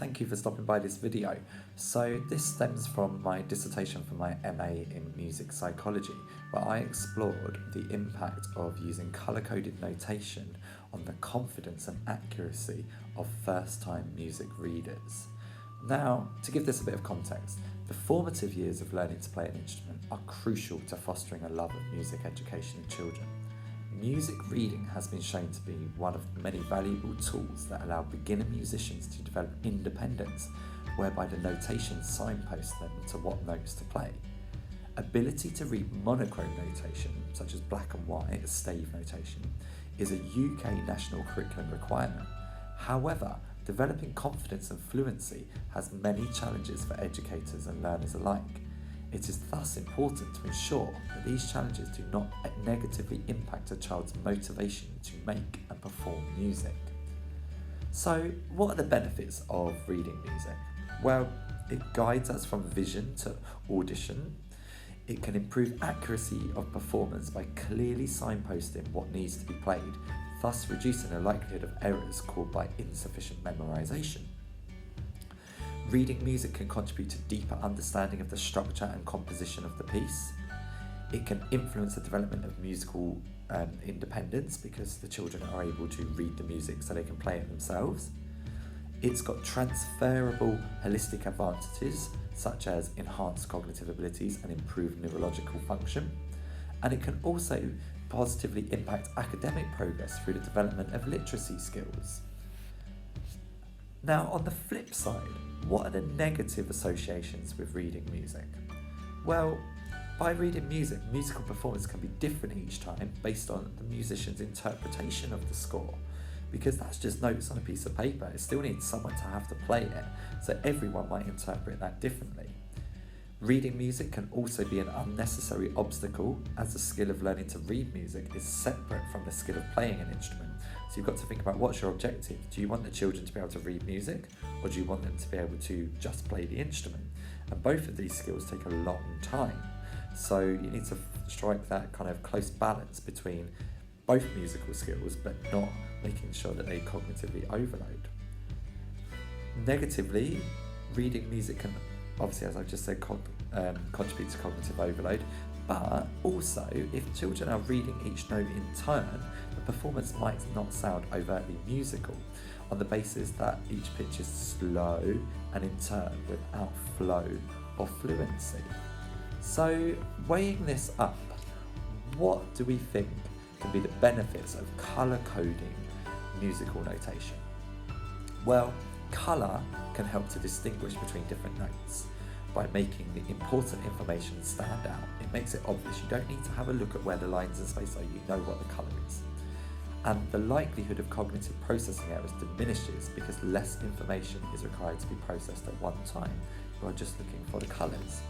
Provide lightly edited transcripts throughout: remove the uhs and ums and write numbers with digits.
thank you for stopping by this video. So this stems from my dissertation for my MA in music psychology, where I explored the impact of using colour-coded notation on the confidence and accuracy of first-time music readers. Now, to give this a bit of context, the formative years of learning to play an instrument are crucial to fostering a love of music education in children. Music reading has been shown to be one of many valuable tools that allow beginner musicians to develop independence, whereby the notation signposts them to what notes to play. Ability to read monochrome notation, such as black and white as stave notation, is a UK national curriculum requirement. However, developing confidence and fluency has many challenges for educators and learners alike. It is thus important to ensure that these challenges do not negatively impact a child's motivation to make and perform music. So, what are the benefits of reading music? Well, it guides us from vision to audition. It can improve accuracy of performance by clearly signposting what needs to be played, thus reducing the likelihood of errors caused by insufficient memorization. Reading music can contribute to deeper understanding of the structure and composition of the piece. It can influence the development of musical independence because the children are able to read the music so they can play it themselves. It's got transferable holistic advantages such as enhanced cognitive abilities and improved neurological function. And it can also positively impact academic progress through the development of literacy skills. Now, on the flip side, what are the negative associations with reading music? Well, by reading music, musical performance can be different each time based on the musician's interpretation of the score, because that's just notes on a piece of paper. It still needs someone to have to play it, so everyone might interpret that differently. Reading music can also be an unnecessary obstacle, as the skill of learning to read music is separate from the skill of playing an instrument. So you've got to think about what's your objective. Do you want the children to be able to read music, or do you want them to be able to just play the instrument? And both of these skills take a long time. So you need to strike that kind of close balance between both musical skills, but not making sure that they cognitively overload. Negatively, reading music can obviously, as I've just said, contribute to cognitive overload, but also if children are reading each note in turn, the performance might not sound overtly musical on the basis that each pitch is slow and in turn without flow or fluency. So weighing this up, what do we think can be the benefits of colour coding musical notation? Well, colour can help to distinguish between different notes by making the important information stand out. It makes it obvious. You don't need to have a look at where the lines and space are, you know what the colour is. And the likelihood of cognitive processing errors diminishes because less information is required to be processed at one time. You are just looking for the colours.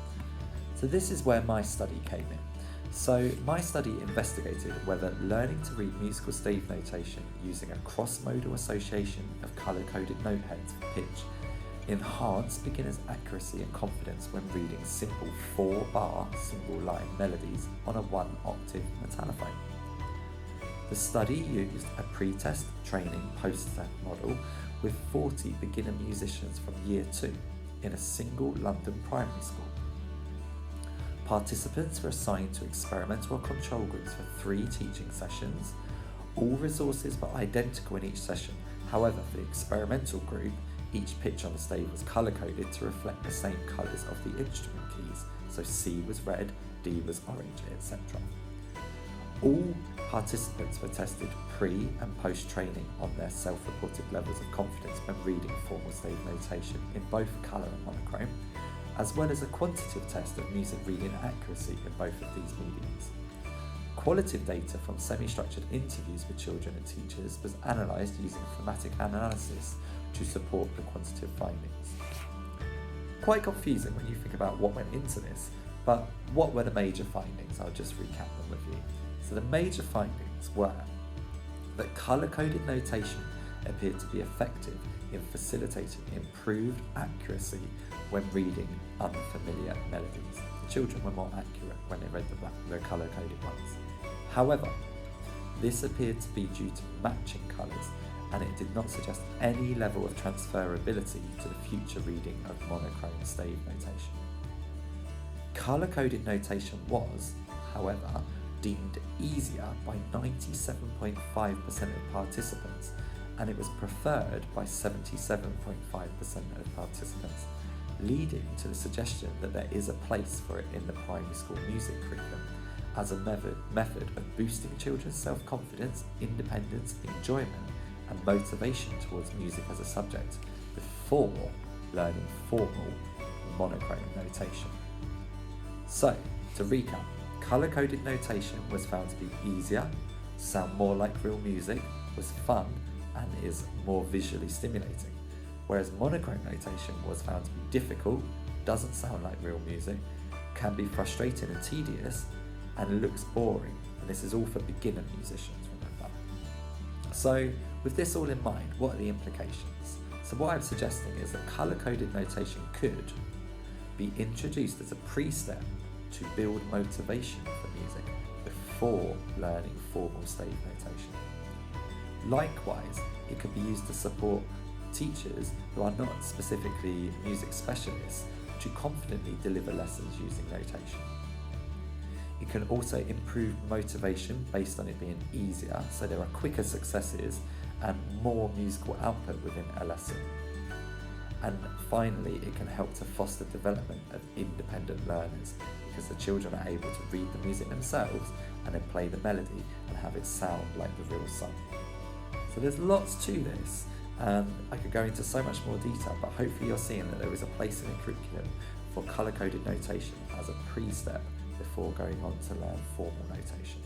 So this is where my study came in. So my study investigated whether learning to read musical stave notation using a cross-modal association of colour-coded note heads for pitch enhanced beginners' accuracy and confidence when reading simple 4-bar single-line melodies on a 1-octave metallophone. The study used a pre-test, training, post-test model with 40 beginner musicians from Year 2 in a single London primary school. Participants were assigned to experimental or control groups for 3 teaching sessions. All resources were identical in each session. However, for the experimental group, each pitch on the stave was colour-coded to reflect the same colours of the instrument keys. So C was red, D was orange, etc. All participants were tested pre- and post-training on their self-reported levels of confidence when reading formal stave notation in both colour and monochrome, as well as a quantitative test of music reading accuracy in both of these mediums. Qualitative data from semi-structured interviews with children and teachers was analysed using thematic analysis to support the quantitative findings. Quite confusing when you think about what went into this, but what were the major findings? I'll just recap them with you. So the major findings were that colour-coded notation appeared to be effective in facilitating improved accuracy when reading unfamiliar melodies. The children were more accurate when they read the colour-coded ones. However, this appeared to be due to matching colours and it did not suggest any level of transferability to the future reading of monochrome stave notation. Colour-coded notation was, however, deemed easier by 97.5% of participants, and it was preferred by 77.5% of participants, leading to the suggestion that there is a place for it in the primary school music curriculum as a method of boosting children's self-confidence, independence, enjoyment and motivation towards music as a subject before learning formal monochrome notation. So, to recap, colour-coded notation was found to be easier, sound more like real music, was fun and is more visually stimulating, whereas monochrome notation was found to be difficult, doesn't sound like real music, can be frustrating and tedious, and looks boring, and this is all for beginner musicians, remember. So, with this all in mind, what are the implications? So what I'm suggesting is that colour-coded notation could be introduced as a pre-step to build motivation for music before learning formal stave notation. Likewise, it could be used to support teachers who are not specifically music specialists to confidently deliver lessons using notation. It can also improve motivation based on it being easier, so there are quicker successes and more musical output within a lesson. And finally, it can help to foster development of independent learners because the children are able to read the music themselves and then play the melody and have it sound like the real song. So there's lots to this, and I could go into so much more detail, but hopefully you're seeing that there is a place in the curriculum for colour-coded notation as a pre-step before going on to learn formal notation.